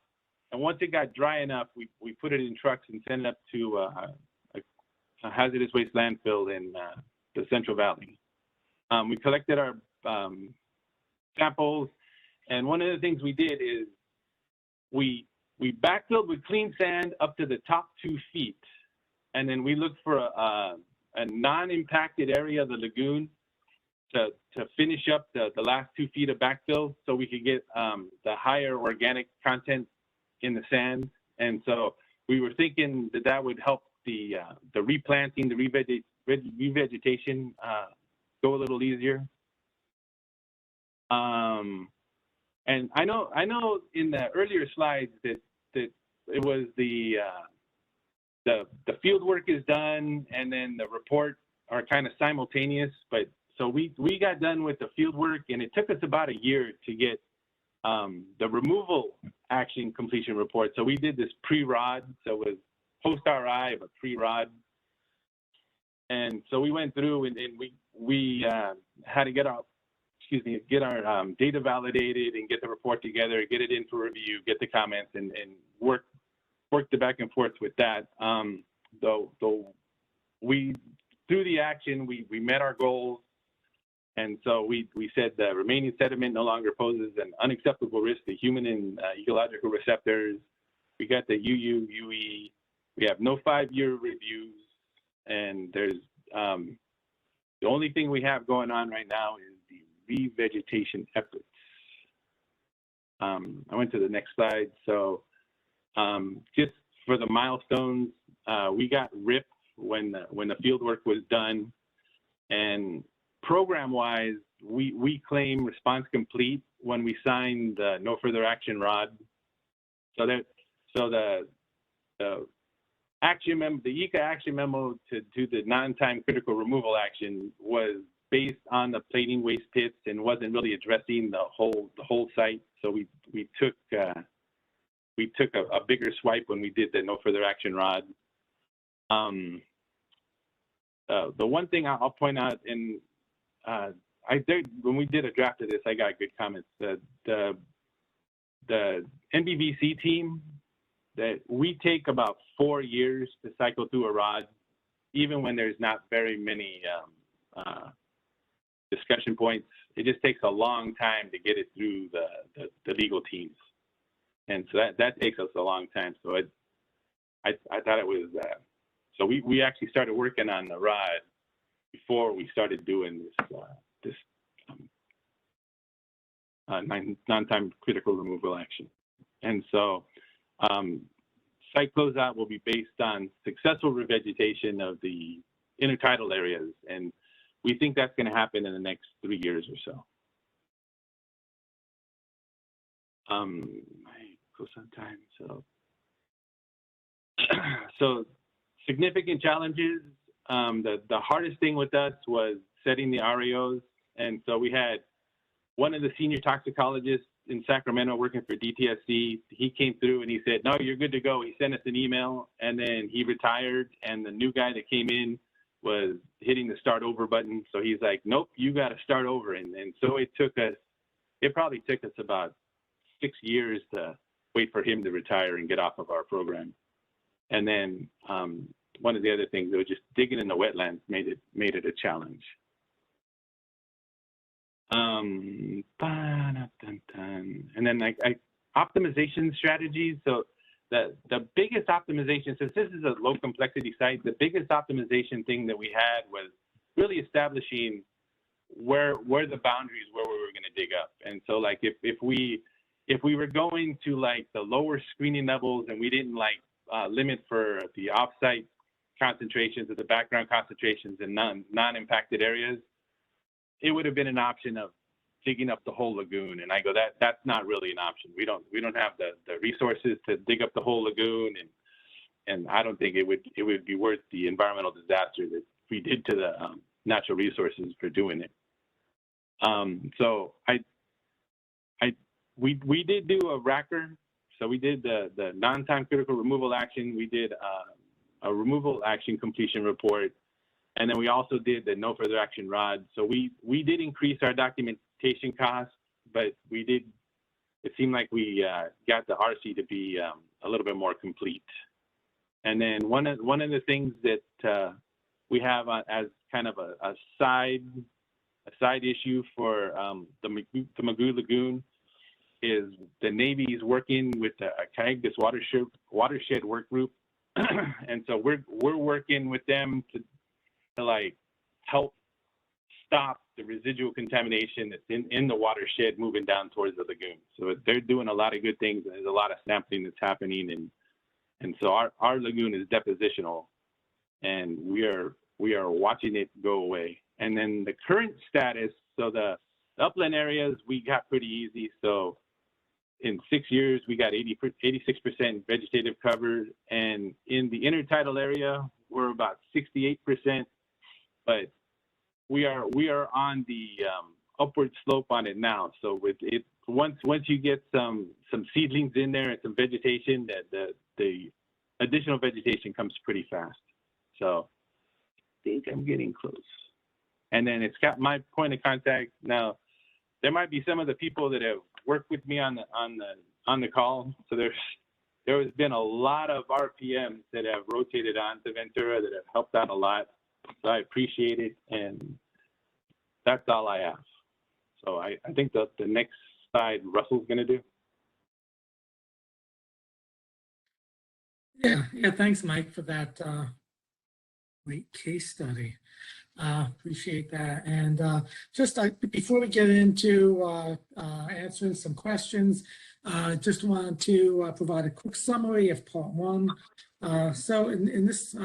And once it got dry enough, we put it in trucks and sent it up to a hazardous waste landfill in the Central Valley. We collected our samples, and one of the things we did is we backfilled with clean sand up to the top 2 feet, and then we looked for a non-impacted area of the lagoon to finish up the last 2 feet of backfill, so we could get the higher organic content in the sand. And so we were thinking that would help the replanting, the revegetation go a little easier. And I know in the earlier slides that it was the field work is done and then the report are kind of simultaneous, but so we got done with the field work, and it took us about a year to get the removal action completion report. So we did this pre-rod, so it was post-RI, but pre-rod. And so we went through and we had to get our data validated and get the report together, get it in for review, get the comments, and work the back and forth with that. Though we, through the action, we met our goals. And so we said the remaining sediment no longer poses an unacceptable risk to human and ecological receptors. We got the UU, UE. We have no 5-year reviews. And there's the only thing we have going on right now is the revegetation efforts. I went to the next slide. So just for the milestones, we got RIP when the field work was done, and program-wise, we claim response complete when we signed the no further action ROD. So the action memo, the ECA action memo to do the non-time critical removal action was based on the plating waste pits and wasn't really addressing the whole site. So we took a bigger swipe when we did the no further action ROD. The one thing I'll point out, and when we did a draft of this, I got good comments. The NBVC team, that we take about 4 years to cycle through a ROD, even when there's not very many discussion points. It just takes a long time to get it through the legal teams. And so that takes us a long time. So I thought it was, so we actually started working on the ROD before we started doing this non-time critical removal action. And so site closeout will be based on successful revegetation of the intertidal areas. And we think that's going to happen in the next 3 years or so. Close on time. So significant challenges. The hardest thing with us was setting the RAOs. And so we had one of the senior toxicologists in Sacramento working for DTSC. He came through and he said, no, you're good to go. He sent us an email, and then he retired, and the new guy that came in was hitting the start over button. So he's like, nope, you got to start over. And so it probably took us about 6 years to wait for him to retire and get off of our program. And then one of the other things, that was just digging in the wetlands made it a challenge. And then optimization strategies. So the biggest optimization, since this is a low complexity site, the biggest optimization thing that we had was really establishing where the boundaries where we were going to dig up. And so like if we were going to like the lower screening levels and we didn't like limit for the offsite concentrations or the background concentrations in non-impacted areas, it would have been an option of digging up the whole lagoon. And I go, that's not really an option. We don't have the resources to dig up the whole lagoon, and I don't think it would be worth the environmental disaster that we did to the natural resources for doing it. So we did do a racker. So we did the non-time critical removal action. We did a removal action completion report. And then we also did the no further action rod. So we did increase our documentation costs, but it seemed like we got the RC to be a little bit more complete. And then one of the things that we have as kind of a side issue for the Magoo Lagoon is the Navy is working with the CAG, this watershed work group. And so we're working with them to like help stop the residual contamination that's in the watershed moving down towards the lagoon. So they're doing a lot of good things, and there's a lot of sampling that's happening, and so our lagoon is depositional, and we are watching it go away. And then the current status, so the upland areas we got pretty easy. So in 6 years we got 86% vegetative cover, and in the intertidal area we're about 68%. But we are on the upward slope on it now. So with it, once you get some seedlings in there and some vegetation, that the additional vegetation comes pretty fast. So I think I'm getting close. And then it's got my point of contact. Now there might be some of the people that have worked with me on the call. So there has been a lot of RPMs that have rotated on to Ventura that have helped out a lot. So I appreciate it, and that's all I have. So I think that the next slide Russell's going to do. Yeah, thanks, Mike, for that great case study. Appreciate that. And just before we get into answering some questions, just wanted to provide a quick summary of part one. So in this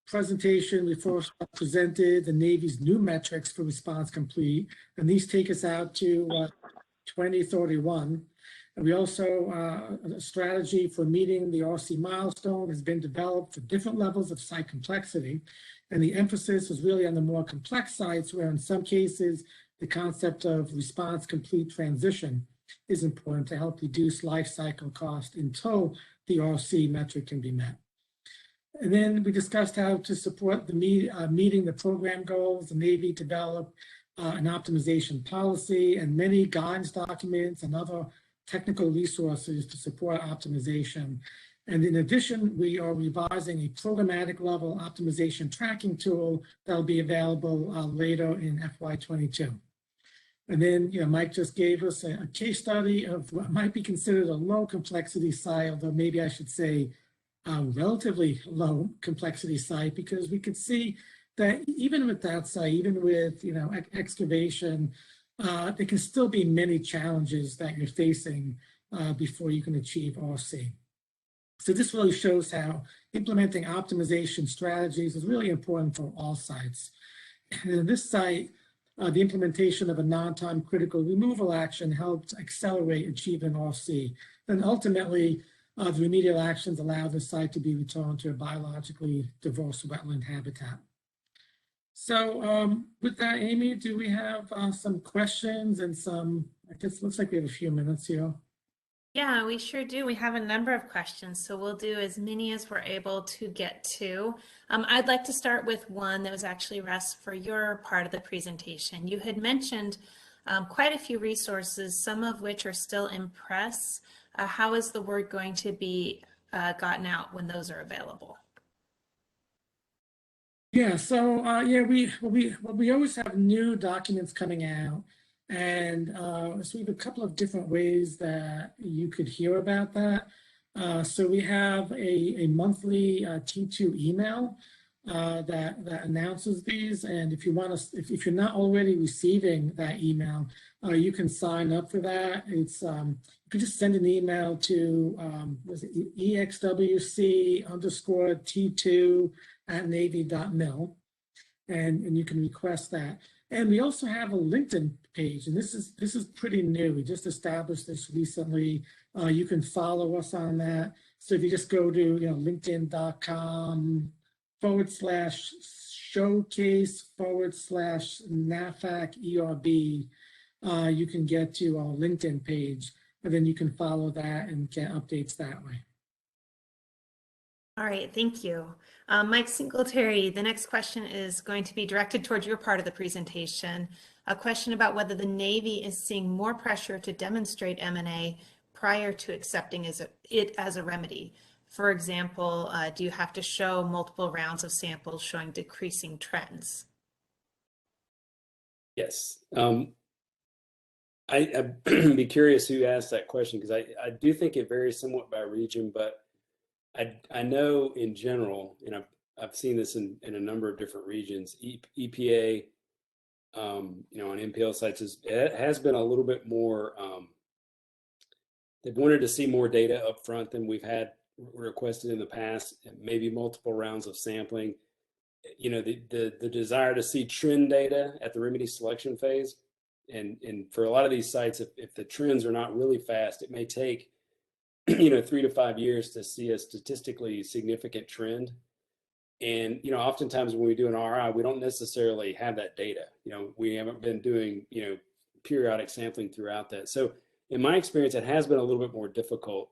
presentation, we first presented the Navy's new metrics for response complete, and these take us out to 2031. And we also, a strategy for meeting the RC milestone has been developed for different levels of site complexity. And the emphasis is really on the more complex sites where in some cases, the concept of response complete transition is important to help reduce life cycle cost until the RC metric can be met. And then we discussed how to support the meeting the program goals. The Navy developed an optimization policy and many guidance documents and other technical resources to support optimization. And in addition, we are revising a programmatic level optimization tracking tool that will be available later in FY22. And then, Mike just gave us a case study of what might be considered a low complexity site, although maybe I should say relatively low complexity site, because we could see that even with that site, even with excavation, there can still be many challenges that you're facing before you can achieve RC. So this really shows how implementing optimization strategies is really important for all sites. And in this site, the implementation of a non-time critical removal action helped accelerate achieving RC. And ultimately, the remedial actions allow the site to be returned to a biologically diverse wetland habitat. So with that, Amy, do we have some questions and some, I guess it looks like we have a few minutes here. Yeah, we sure do. We have a number of questions, so we'll do as many as we're able to get to. I'd like to start with one that was actually, Russ, for your part of the presentation. You had mentioned quite a few resources, some of which are still in press. How is the word going to be gotten out when those are available? Yeah, so we always have new documents coming out, and so we have a couple of different ways that you could hear about that. So we have a monthly T2 email that announces these, and if you want to, if you're not already receiving that email, you can sign up for that. It's you can just send an email to exwc_T2@navy.mil, and you can request that. And we also have a LinkedIn page, and this is pretty new. We just established this recently. You can follow us on that. So if you just go to LinkedIn.com/showcase/NAVFAC ERB, you can get to our LinkedIn page, and then you can follow that and get updates that way. All right, thank you. Mike Singletary, the next question is going to be directed towards your part of the presentation. A question about whether the Navy is seeing more pressure to demonstrate M&A prior to accepting it as a remedy. For example, do you have to show multiple rounds of samples showing decreasing trends? Yes. I'd be curious who asked that question, because I do think it varies somewhat by region, but I know in general, and I've seen this in a number of different regions, EPA, on NPL sites it has been a little bit more, they've wanted to see more data up front than we've had requested in the past, maybe multiple rounds of sampling. The desire to see trend data at the remedy selection phase. And for a lot of these sites, if the trends are not really fast, it may take 3 to 5 years to see a statistically significant trend. And oftentimes when we do an RI, we don't necessarily have that data. We haven't been doing periodic sampling throughout that. So in my experience, it has been a little bit more difficult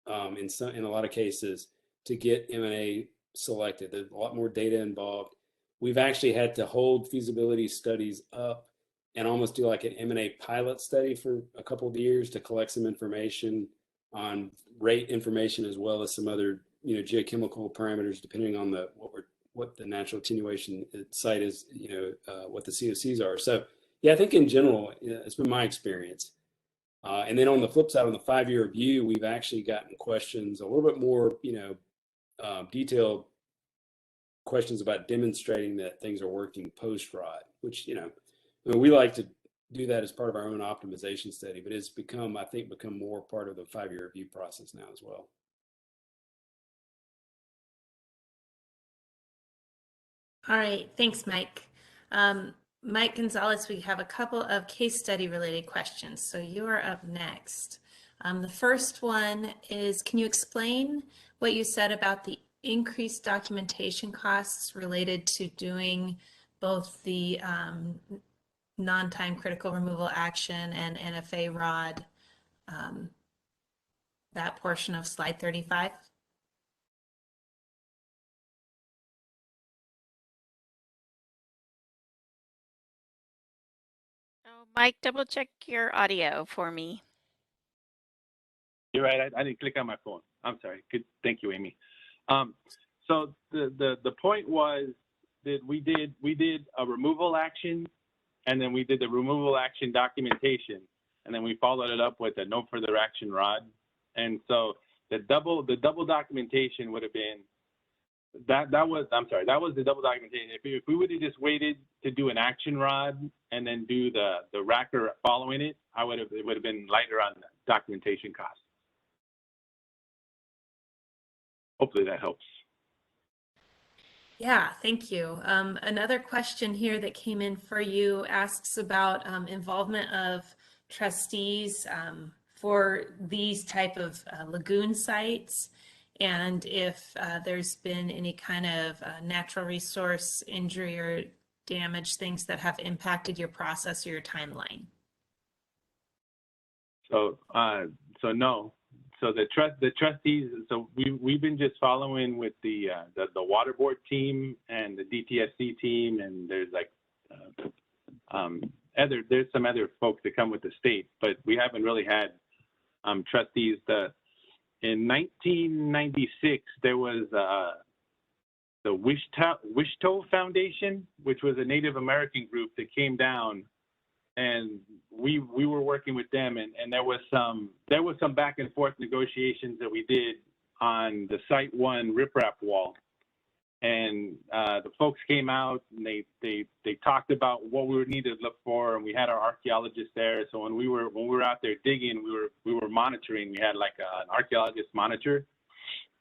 in a lot of cases to get M&A selected. There's a lot more data involved. We've actually had to hold feasibility studies up and almost do like an M&A pilot study for a couple of years to collect some information on rate information, as well as some other geochemical parameters, depending on what the natural attenuation site is, what the COCs are. So yeah, I think in general, it's been my experience. And then on the flip side, on the 5-year review, we've actually gotten questions, a little bit more detailed questions about demonstrating that things are working post-rod, which we like to do that as part of our own optimization study, but it's become more part of the 5-year review process now as well. All right, thanks, Mike. Mike Gonzalez, we have a couple of case study related questions, so you are up next. The first one is, can you explain what you said about the increased documentation costs related to doing both the non-time critical removal action and NFA rod, that portion of slide 35? Oh, Mike, double check your audio for me. You're right. I didn't click on my phone. I'm sorry. Good. Thank you, Amy. So the point was that we did a removal action, and then we did the removal action documentation, and then we followed it up with a no further action rod. And so the double documentation would have been that was the double documentation. If we would have just waited to do an action rod and then do the racker following it, it would have been lighter on the documentation costs. Hopefully that helps. Yeah, thank you. Another question here that came in for you asks about involvement of trustees for these type of lagoon sites, and if there's been any kind of natural resource injury or damage, things that have impacted your process or your timeline. So no. So the trustees. So we've been just following with the water board team and the DTSC team, and there's like there's some other folks that come with the state, but we haven't really had trustees. In 1996 there was the Wishto Foundation, which was a Native American group that came down and we were working with them, and there was some back and forth negotiations that we did on the Site 1 riprap wall. And the folks came out and they talked about what we would need to look for, and we had our archaeologists there. So when we were out there digging, we were monitoring. We had like an archaeologist monitor,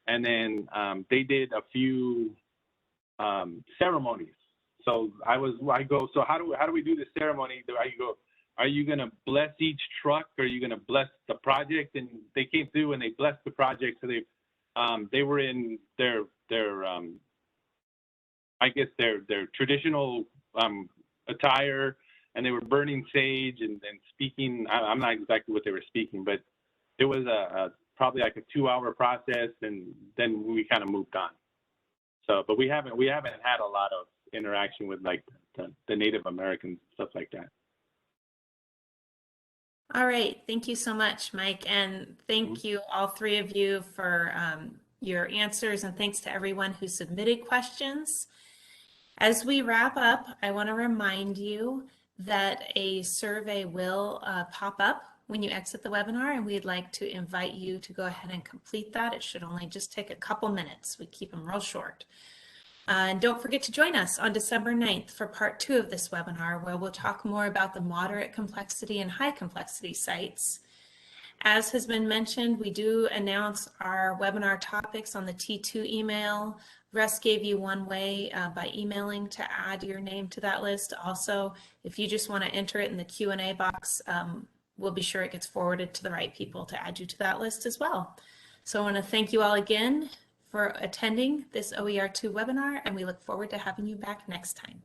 and then they did a few ceremonies. So I go, so how do we do the ceremony? Are you gonna bless each truck? Or are you gonna bless the project? And they came through and they blessed the project. So they were in their I guess their traditional attire, and they were burning sage and speaking. I'm not exactly what they were speaking, but it was probably like a 2-hour process, and then we kind of moved on. So, but we haven't had a lot of interaction with like the Native Americans, stuff like that. All right, thank you so much, Mike, and thank you all three of you for your answers, and thanks to everyone who submitted questions. As we wrap up, I want to remind you that a survey will pop up when you exit the webinar, and we'd like to invite you to go ahead and complete that. It should only just take a couple minutes. We keep them real short. And don't forget to join us on December 9th for part 2 of this webinar, where we'll talk more about the moderate complexity and high complexity sites. As has been mentioned, we do announce our webinar topics on the T2 email. Russ gave you one way by emailing to add your name to that list. Also, if you just want to enter it in the Q&A box, we'll be sure it gets forwarded to the right people to add you to that list as well. So I want to thank you all again for attending this OER2 webinar, and we look forward to having you back next time.